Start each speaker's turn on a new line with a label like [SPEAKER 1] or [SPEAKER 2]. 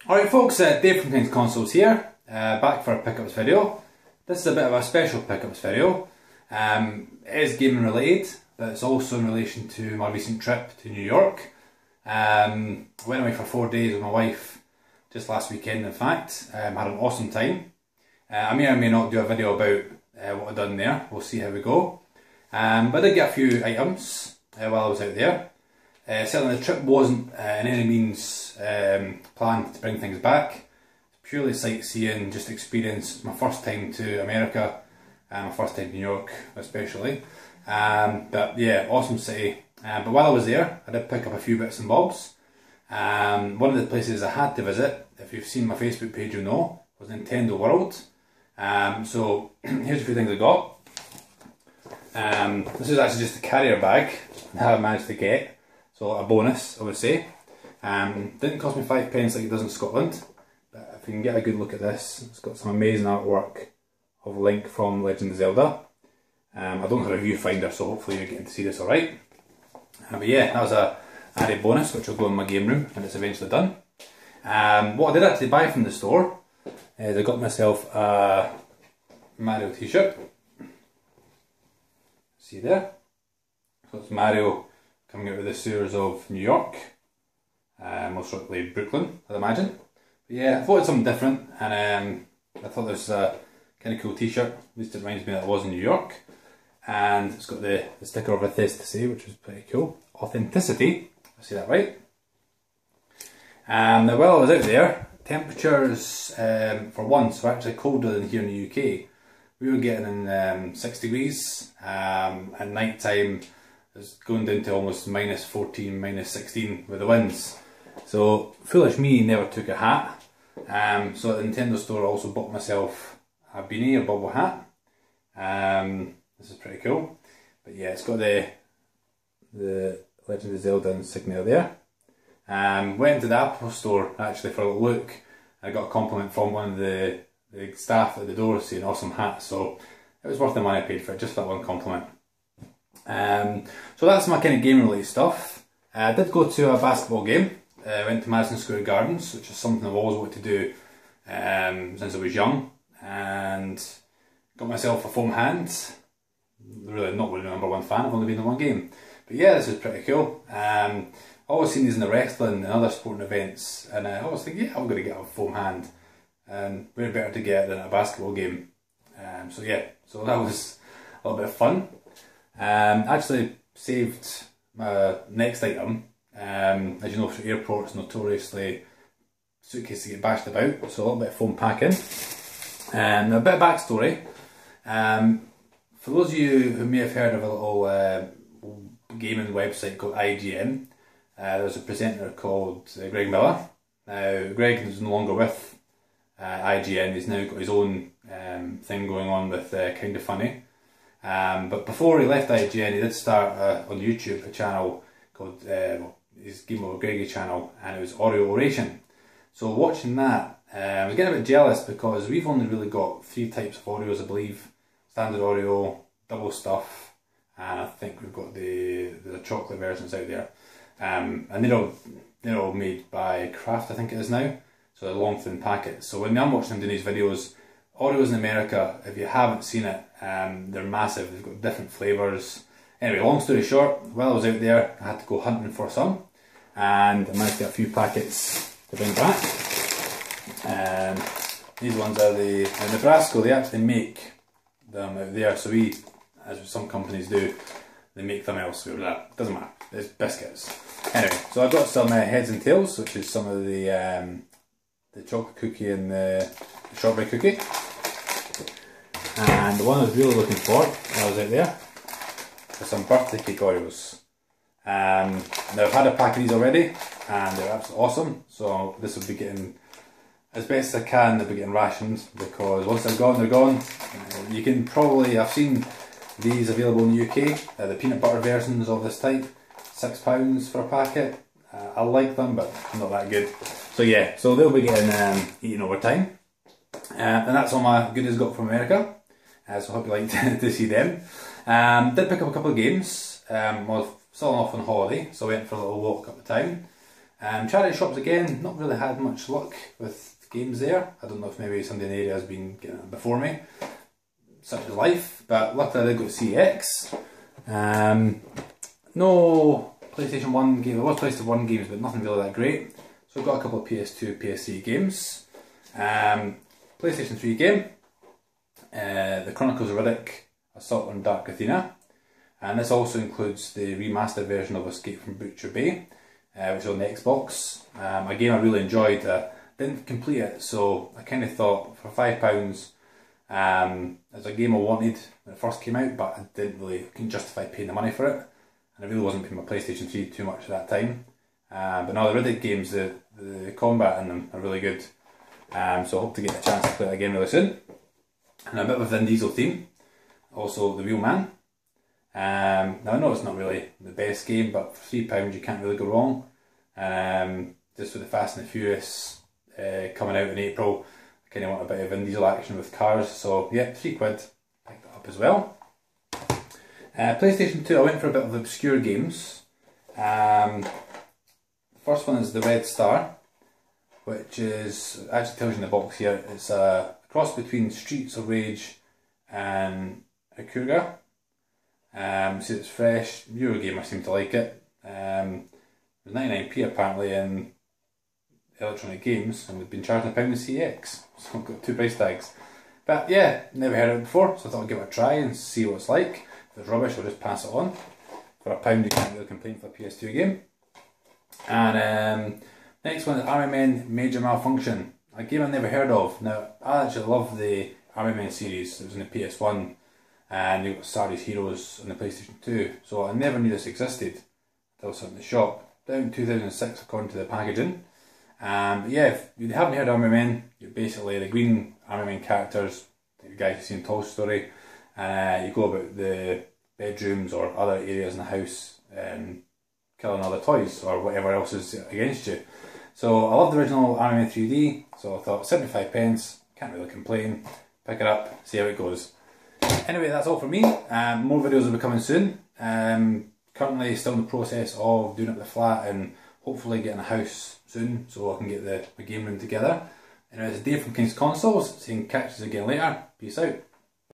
[SPEAKER 1] Alright folks, Dave from King's Consoles here, back for a pickups video. This is a bit of a special pickups video. It is gaming related, but it's also in relation to my recent trip to New York. Went away for 4 days with my wife just last weekend in fact. Had an awesome time. I may or may not do a video about what I've done there, we'll see how we go. But I did get a few items while I was out there. Certainly the trip wasn't in any means planned to bring things back. It's purely sightseeing, just experience. It's my first time to America, my first time to New York especially. But yeah, awesome city. But while I was there, I did pick up a few bits and bobs. One of the places I had to visit, if you've seen my Facebook page you'll know, was Nintendo World. So here's a few things I got. This is actually just a carrier bag that I managed to get. So a bonus, I would say. Didn't cost me 5 pence like it does in Scotland, but if you can get a good look at this, it's got some amazing artwork of Link from Legend of Zelda. I don't have a viewfinder, so hopefully you're getting to see this alright. But yeah, that was a added bonus, which will go in my game room when it's eventually done. What I did actually buy from the store is I got myself a Mario t-shirt. See there? So it's Mario coming out of the sewers of New York, most likely Brooklyn, I'd imagine. But yeah, I thought it was something different, and I thought this was a kind of cool t-shirt. At least it reminds me that I was in New York. And it's got the sticker of authenticity, which is pretty cool. Authenticity, I say that right. Now while I was out there, temperatures for once were actually colder than here in the UK. We were getting in 6 degrees, at night time it's going down to almost minus 14, minus 16 with the winds. So foolish me never took a hat. So at the Nintendo store I also bought myself a beanie, a bubble hat. This is pretty cool. But yeah, it's got the Legend of Zelda insignia there. Went to the Apple store actually for a little look. I got a compliment from one of the staff at the door saying awesome hat, so it was worth the money I paid for it, just for that one compliment. So that's my kind of game related stuff. I did go to a basketball game. I went to Madison Square Gardens, which is something I've always wanted to do since I was young, and got myself a foam hand. Really not really the #1 fan, I've only been in one game. But yeah, this is pretty cool. I've always seen these in the wrestling and other sporting events, and I always think, yeah, I'm going to get a foam hand. And way better to get than a basketball game. So yeah, so that was a little bit of fun. Actually saved my next item. As you know, for airports notoriously suitcases get bashed about, so a little bit of foam packing. Now a bit of backstory. For those of you who may have heard of a little gaming website called IGN, there's a presenter called Greg Miller. Now Greg is no longer with IGN, he's now got his own thing going on with Kinda Funny. But before he left IGN, he did start on YouTube a channel called his Game Over Greggy channel, and it was Audio Oration. So watching that, I was getting a bit jealous because we've only really got 3 types of Oreos, I believe. Standard Oreo, double stuff, and I think we've got the chocolate versions out there. And they're all made by Kraft, I think it is now. So they're long thin packets. So when I'm watching them doing these videos, Oreos in America, if you haven't seen it, they're massive. They've got different flavours. Anyway, long story short, while I was out there, I had to go hunting for some, and I managed to get a few packets to bring back. These ones are in Nebraska. They actually make them out there. So we, as some companies do, they make them elsewhere. It doesn't matter. It's biscuits. Anyway, so I got some heads and tails, which is some of the chocolate cookie and the strawberry cookie. And the one I was really looking for when I was out there was some birthday cake Oreos. Now I've had a pack of these already, and they're absolutely awesome. So this will be getting, as best as I can, they'll be getting rationed, because once they're gone, they're gone. You can probably, I've seen these available in the UK, the peanut butter versions of this type, £6 for a packet. I like them, but not that good. So yeah, so they'll be getting eaten over time. And that's all my goodies got from America. So I hope you like to see them. Did pick up a couple of games. I was still off on holiday, so I went for a little walk up the town. Charity shops again, not really had much luck with games there. I don't know if maybe somebody in the area has been getting it before me, such is life, but luckily I did go to CX. No PlayStation 1 games, there was PlayStation 1 games but nothing really that great. So I've got a couple of PS2, PS3 games. PlayStation 3 game, The Chronicles of Riddick, Assault on Dark Athena. And this also includes the remastered version of Escape from Butcher Bay, which is on the Xbox. A game I really enjoyed. Didn't complete it, so I kind of thought for £5, it's a game I wanted when it first came out, but I couldn't justify paying the money for it. And I really wasn't paying my PlayStation 3 too much at that time. But now the Riddick games, the combat in them are really good. So I hope to get a chance to play that again really soon. And a bit of a Vin Diesel theme. Also The Wheelman. Now I know it's not really the best game, but for £3 you can't really go wrong. Just with the Fast and the Furious coming out in April, I kind of want a bit of Vin Diesel action with cars, so yeah, £3, picked that up as well. PlayStation 2, I went for a bit of obscure games. The first one is the Red Star, which is, actually tells you in the box here, it's a cross between Streets of Rage and Akuga. So it's fresh, Euro game, I seem to like it. It was 99p apparently in Electronic Games, and we've been charging £1 in CX, so I've got 2 price tags. But yeah, never heard of it before, so I thought I'd give it a try and see what it's like. If it's rubbish, I'll just pass it on. For £1 you can't really complain for a PS2 game. And next one is Army Men Major Malfunction, a game I've never heard of. Now, I actually love the Army Men series. It was in the PS1, and you've got Sardi's Heroes on the PlayStation 2, so I never knew this existed until I was in the shop. Down in 2006 according to the packaging. But yeah, if you haven't heard of Army Men, you're basically the green Army Men characters, the guys you see in Toy Story. You go about the bedrooms or other areas in the house, killing other toys or whatever else is against you. So I love the original Army Men 3D, so I thought 75p, can't really complain. Pick it up, see how it goes. Anyway, that's all for me. More videos will be coming soon. Currently still in the process of doing up the flat and hopefully getting a house soon so I can get the game room together. Anyway, it's Dave from King's Consoles, saying catch us again later. Peace out.